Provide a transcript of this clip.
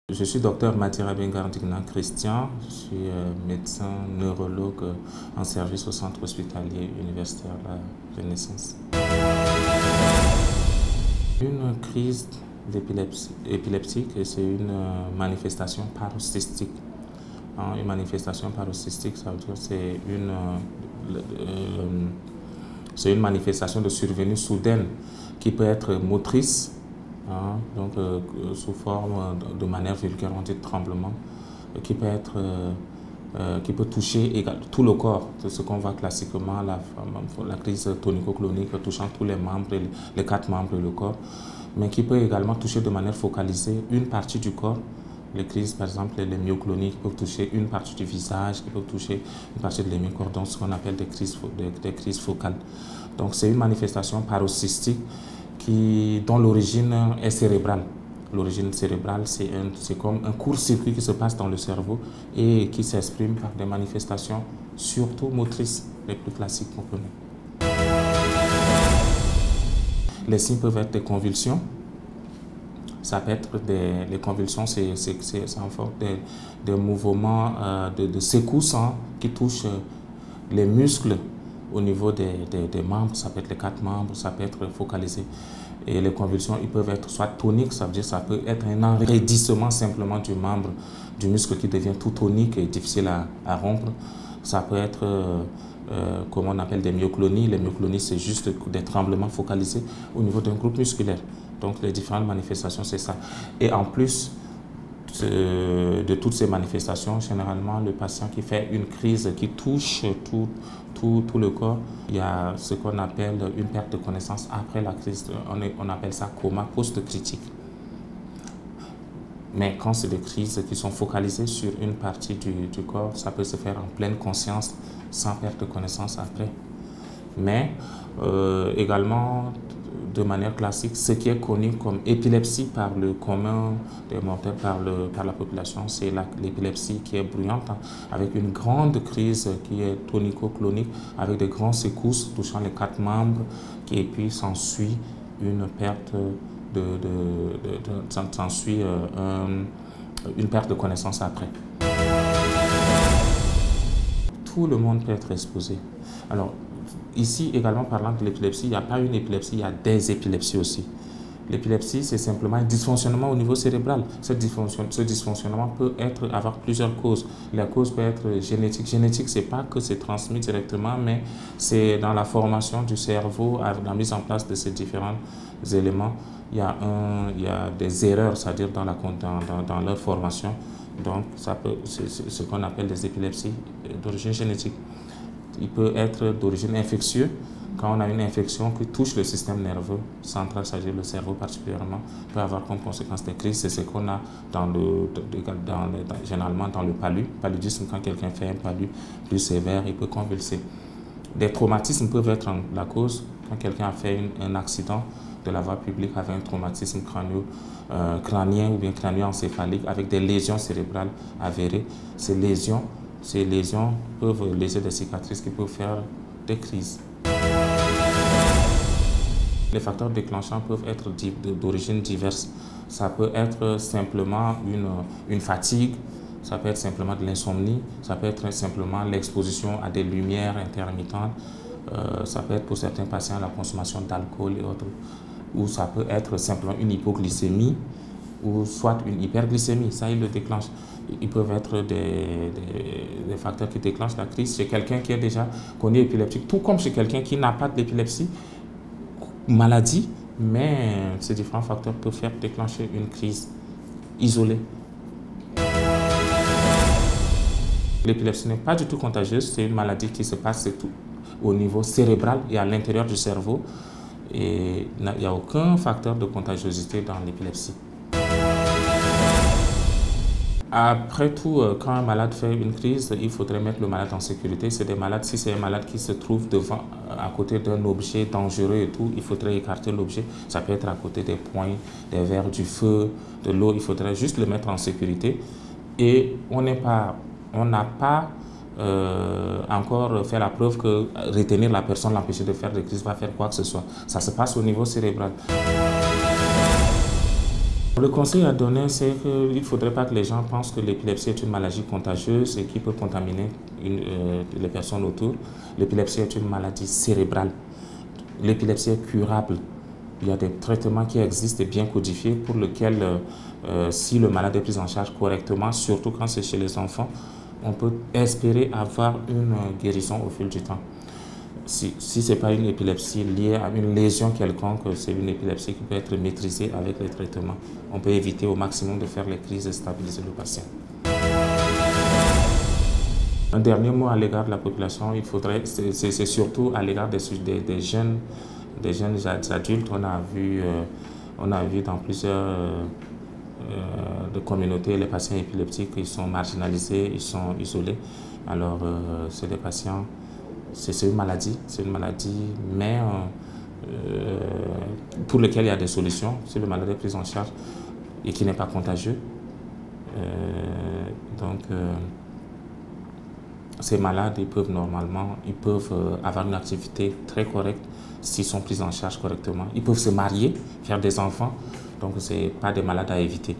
Je suis docteur Matira Bengardignan Christian, je suis médecin neurologue en service au centre hospitalier universitaire La Renaissance. Une crise épileptique, c'est une manifestation paroxystique. Une manifestation paroxystique, ça veut dire que c'est une manifestation de survenue soudaine qui peut être motrice, donc sous forme de manière vulgaire, on dit tremblement, qui peut toucher tout le corps. C'est ce qu'on voit classiquement, la crise tonico-clonique touchant tous les membres, les 4 membres du corps, mais qui peut également toucher de manière focalisée une partie du corps. Les crises, par exemple, les myocloniques peuvent toucher une partie du visage, qui peuvent toucher une partie de l'hémicordon, ce qu'on appelle des crises focales. Donc c'est une manifestation paroxystique dont l'origine est cérébrale. L'origine cérébrale, c'est comme un court-circuit qui se passe dans le cerveau et qui s'exprime par des manifestations surtout motrices, les plus classiques qu'on connaît. Les signes peuvent être des convulsions. Ça peut être les convulsions, c'est en forme des mouvements de secousses qui touchent les muscles au niveau des membres. Ça peut être les 4 membres, ça peut être focalisé. Et les convulsions, ils peuvent être soit toniques, ça veut dire ça peut être un enraidissement simplement du membre, du muscle qui devient tout tonique et difficile à rompre. Ça peut être, comme on appelle des myoclonies. Les myoclonies, c'est juste des tremblements focalisés au niveau d'un groupe musculaire. Donc les différentes manifestations, c'est ça. Et en plus de toutes ces manifestations, généralement, le patient qui fait une crise qui touche tout le corps, il y a ce qu'on appelle une perte de connaissance après la crise. On appelle ça coma post-critique. Mais quand c'est des crises qui sont focalisées sur une partie du corps, ça peut se faire en pleine conscience, sans perte de connaissance après. Mais également, de manière classique, ce qui est connu comme épilepsie par le commun des mortels, par la population, c'est l'épilepsie qui est bruyante, avec une grande crise qui est tonico-clonique, avec de grandes secousses touchant les 4 membres, et puis s'ensuit une perte une perte de connaissance après. Tout le monde peut être exposé. Alors, ici, également parlant de l'épilepsie, il n'y a pas une épilepsie, il y a des épilepsies aussi. L'épilepsie, c'est simplement un dysfonctionnement au niveau cérébral. Ce dysfonctionnement peut avoir plusieurs causes. La cause peut être génétique. Génétique, ce n'est pas que c'est transmis directement, mais c'est dans la formation du cerveau, la mise en place de ces différents éléments. Il y a des erreurs, c'est-à-dire dans leur formation. Donc, c'est ce qu'on appelle des épilepsies d'origine génétique. Il peut être d'origine infectieuse. Quand on a une infection qui touche le système nerveux central, c'est-à-dire le cerveau particulièrement, peut avoir comme conséquence des crises. C'est ce qu'on a généralement dans le paludisme. Quand quelqu'un fait un palud plus sévère, il peut convulser. Des traumatismes peuvent être la cause. Quand quelqu'un a fait un accident de la voie publique avec un traumatisme crânien ou bien crânio-encéphalique avec des lésions cérébrales avérées, ces lésions peuvent laisser des cicatrices qui peuvent faire des crises. Les facteurs déclenchants peuvent être d'origine diverse. Ça peut être simplement une fatigue, ça peut être simplement de l'insomnie, ça peut être simplement l'exposition à des lumières intermittentes, ça peut être pour certains patients la consommation d'alcool et autres, ou ça peut être simplement une hypoglycémie ou soit une hyperglycémie, ça il le déclenche. Ils peuvent être des facteurs qui déclenchent la crise chez quelqu'un qui est déjà connu épileptique, tout comme chez quelqu'un qui n'a pas d'épilepsie, maladie, mais ces différents facteurs peuvent faire déclencher une crise isolée. L'épilepsie n'est pas du tout contagieuse, c'est une maladie qui se passe au niveau cérébral et à l'intérieur du cerveau, et il n'y a aucun facteur de contagiosité dans l'épilepsie. Après tout, quand un malade fait une crise, il faudrait mettre le malade en sécurité. C'est des malades, si c'est un malade qui se trouve à côté d'un objet dangereux et tout, il faudrait écarter l'objet. Ça peut être à côté des poings, des verres, du feu, de l'eau. Il faudrait juste le mettre en sécurité. Et on n'a pas encore fait la preuve que retenir la personne, l'empêcher de faire des crises, va faire quoi que ce soit. Ça se passe au niveau cérébral. Le conseil à donner, c'est qu'il ne faudrait pas que les gens pensent que l'épilepsie est une maladie contagieuse et qui peut contaminer les personnes autour. L'épilepsie est une maladie cérébrale. L'épilepsie est curable. Il y a des traitements qui existent et bien codifiés pour lesquels, si le malade est pris en charge correctement, surtout quand c'est chez les enfants, on peut espérer avoir une guérison au fil du temps. Si ce n'est pas une épilepsie liée à une lésion quelconque, c'est une épilepsie qui peut être maîtrisée avec les traitements. On peut éviter au maximum de faire les crises et stabiliser le patient. Un dernier mot à l'égard de la population, c'est surtout à l'égard des jeunes adultes. On a vu dans plusieurs de communautés les patients épileptiques, ils sont marginalisés, ils sont isolés. Alors, c'est des patients. C'est une maladie, mais pour lequel il y a des solutions. Si le malade est pris en charge et qui n'est pas contagieux, ces malades, ils peuvent avoir une activité très correcte s'ils sont pris en charge correctement. Ils peuvent se marier, faire des enfants, donc ce n'est pas des malades à éviter.